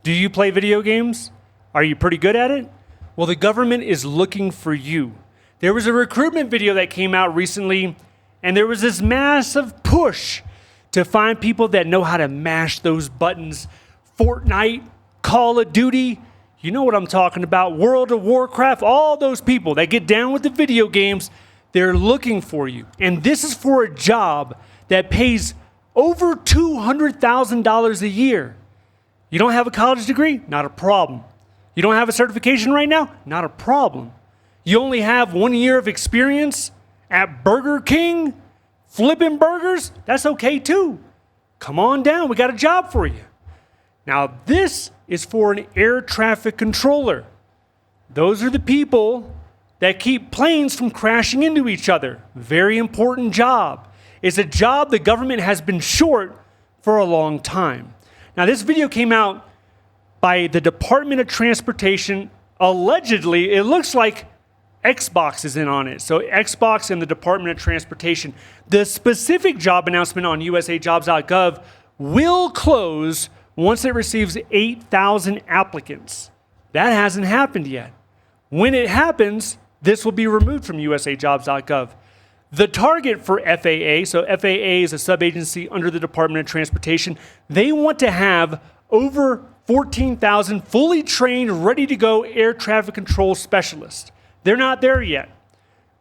Do you play video games? Are you pretty good at it? Well, the government is looking for you. There was a recruitment video that came out recently, and there was this massive push to find people that know how to mash those buttons. Fortnite, Call of Duty, you know what I'm talking about, World of Warcraft, all those people that get down with the video games, they're looking for you. And this is for a job that pays over $200,000 a year. You don't have a college degree? Not a problem. You don't have a certification right now? Not a problem. You only have 1 year of experience at Burger King, flipping burgers? That's okay too. Come on down, we got a job for you. Now this is for an air traffic controller. Those are the people that keep planes from crashing into each other. Very important job. It's a job the government has been short for a long time. Now, this video came out by the Department of Transportation. Allegedly, it looks like Xbox is in on it. So Xbox and the Department of Transportation. The specific job announcement on usajobs.gov will close once it receives 8,000 applicants. That hasn't happened yet. When it happens, this will be removed from usajobs.gov. The target for FAA, so FAA is a sub-agency under the Department of Transportation, they want to have over 14,000 fully trained, ready-to-go air traffic control specialists. They're not there yet.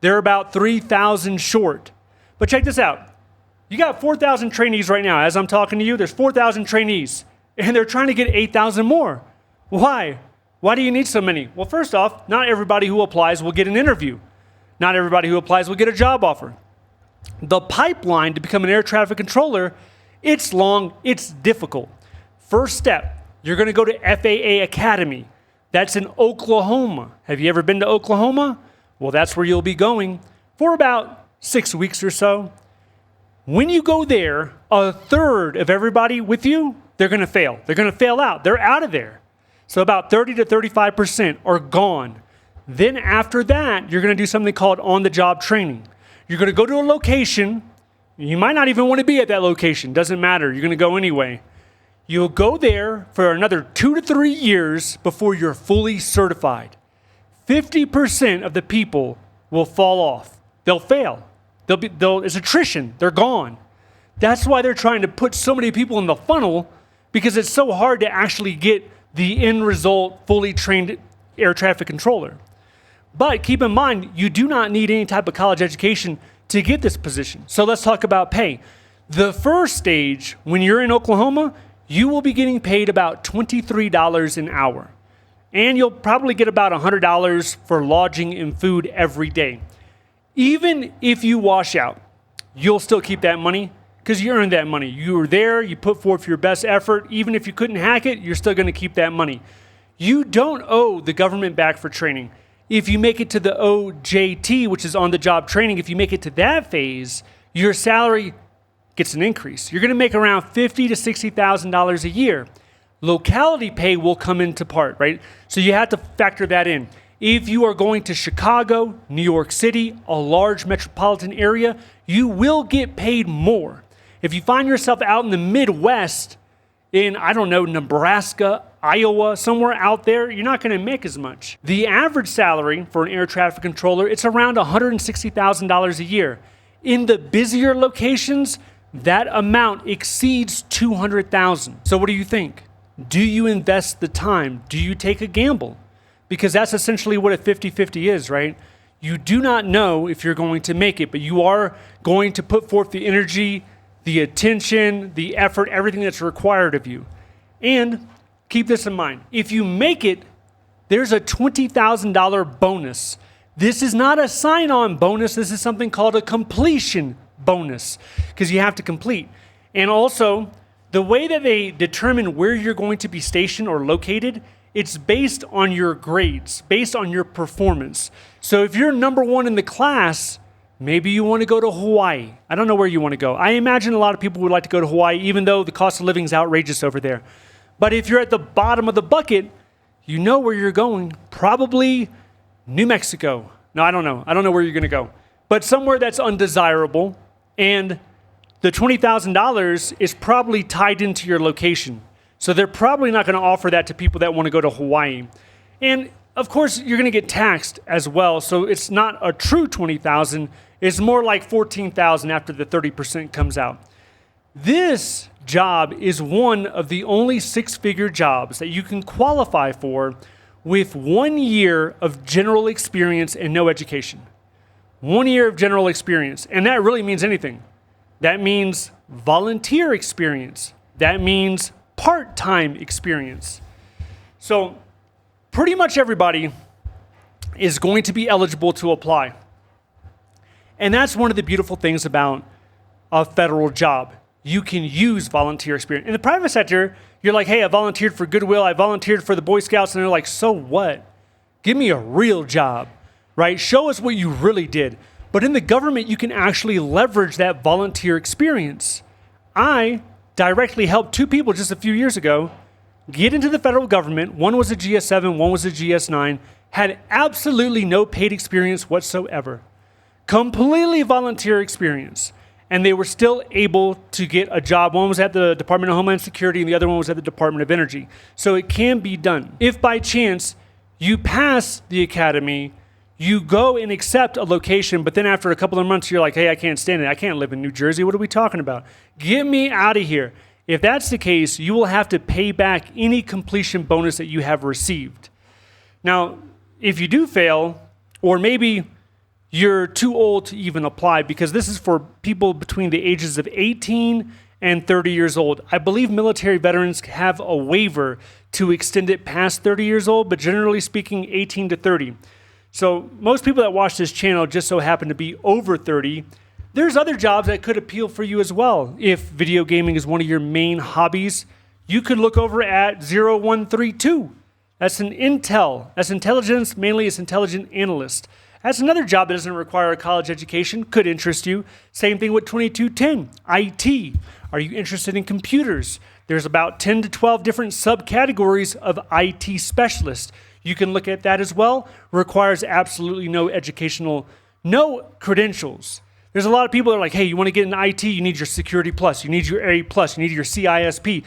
They're about 3,000 short. But check this out. You got 4,000 trainees right now. As I'm talking to you, there's 4,000 trainees, and they're trying to get 8,000 more. Why? Why do you need so many? Well, first off, not everybody who applies will get an interview. Not everybody who applies will get a job offer. The pipeline to become an air traffic controller, it's long, it's difficult. First step, you're going to go to FAA Academy. That's in Oklahoma. Have you ever been to Oklahoma? Well, that's where you'll be going for about 6 weeks or so. When you go there, a third of everybody with you, they're going to fail. They're going to fail out. They're out of there. So about 30 to 35% are gone. Then after that, you're going to do something called on-the-job training. You're going to go to a location. You might not even want to be at that location. Doesn't matter. You're going to go anyway. You'll go there for another 2 to 3 years before you're fully certified. 50% of the people will fall off. They'll fail. It's attrition. They're gone. That's why they're trying to put so many people in the funnel, because it's so hard to actually get the end result fully trained air traffic controller. But keep in mind, you do not need any type of college education to get this position. So let's talk about pay. The first stage, when you're in Oklahoma, you will be getting paid about $23 an hour. And you'll probably get about $100 for lodging and food every day. Even if you wash out, you'll still keep that money because you earned that money. You were there, you put forth your best effort. Even if you couldn't hack it, you're still going to keep that money. You don't owe the government back for training. If you make it to the OJT, which is on-the-job training, if you make it to that phase, your salary gets an increase. You're going to make around $50,000 to $60,000 a year. Locality pay will come into part, right? So you have to factor that in. If you are going to Chicago, New York City, a large metropolitan area, you will get paid more. If you find yourself out in the Midwest, in, Nebraska, Iowa, somewhere out there, you're not going to make as much. The average salary for an air traffic controller, it's around $160,000 a year. In the busier locations, that amount exceeds $200,000. So what do you think? Do you invest the time? Do you take a gamble? Because that's essentially what a 50-50 is, right? You do not know if you're going to make it, but you are going to put forth the energy, the attention, the effort, everything that's required of you. And keep this in mind. If you make it, there's a $20,000 bonus. This is not a sign-on bonus. This is something called a completion bonus because you have to complete. And also, the way that they determine where you're going to be stationed or located, it's based on your grades, based on your performance. So if you're number one in the class, maybe you want to go to Hawaii. I don't know where you want to go. I imagine a lot of people would like to go to Hawaii, even though the cost of living is outrageous over there. But if you're at the bottom of the bucket, you know where you're going. Probably New Mexico. No, I don't know. I don't know where you're going to go. But somewhere that's undesirable, and the $20,000 is probably tied into your location. So they're probably not going to offer that to people that want to go to Hawaii. And of course, you're going to get taxed as well. So it's not a true 20,000. It's more like 14,000 after the 30% comes out. This job is one of the only six-figure jobs that you can qualify for with 1 year of general experience and no education. 1 year of general experience. And that really means anything. That means volunteer experience. That means part-time experience. So pretty much everybody is going to be eligible to apply. And that's one of the beautiful things about a federal job. You can use volunteer experience. In the private sector, you're like, hey, I volunteered for Goodwill, I volunteered for the Boy Scouts, and they're like, so what? Give me a real job, right? Show us what you really did. But in the government, you can actually leverage that volunteer experience. I directly helped two people just a few years ago get into the federal government. One was a GS-7, one was a GS-9, had absolutely no paid experience whatsoever. Completely volunteer experience. And they were still able to get a job. One was at the Department of Homeland Security and the other one was at the Department of Energy. So it can be done. If by chance you pass the academy, you go and accept a location, but then after a couple of months, you're like, hey, I can't stand it. I can't live in New Jersey. What are we talking about? Get me out of here. If that's the case, you will have to pay back any completion bonus that you have received. Now, if you do fail, or maybe you're too old to even apply, because this is for people between the ages of 18 and 30 years old. I believe military veterans have a waiver to extend it past 30 years old, but generally speaking, 18 to 30. So most people that watch this channel just so happen to be over 30. There's other jobs that could appeal for you as well. If video gaming is one of your main hobbies, you could look over at 0132. That's an Intel. That's intelligence, mainly it's intelligent analyst. That's another job that doesn't require a college education, could interest you. Same thing with 2210, IT. Are you interested in computers? There's about 10 to 12 different subcategories of IT specialists. You can look at that as well. Requires absolutely no credentials. There's a lot of people that are like, hey, you want to get into IT, you need your Security Plus, you need your A Plus, you need your CISP.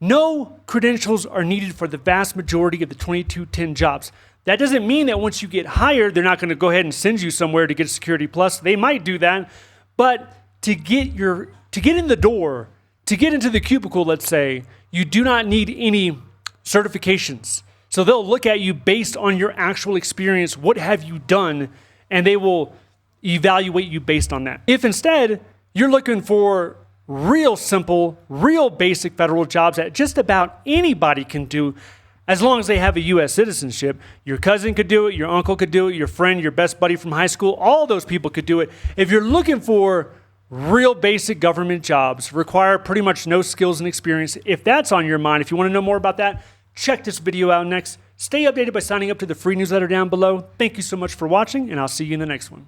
No credentials are needed for the vast majority of the 2210 jobs. That doesn't mean that once you get hired, they're not going to go ahead and send you somewhere to get Security Plus. They might do that, but to get in the door, to get into the cubicle, let's say, you do not need any certifications. So they'll look at you based on your actual experience. What have you done? And they will evaluate you based on that. If instead you're looking for real simple, real basic federal jobs that just about anybody can do, as long as they have a U.S. citizenship, your cousin could do it, your uncle could do it, your friend, your best buddy from high school, all those people could do it. If you're looking for real basic government jobs, require pretty much no skills and experience, if that's on your mind, if you want to know more about that, check this video out next. Stay updated by signing up to the free newsletter down below. Thank you so much for watching, and I'll see you in the next one.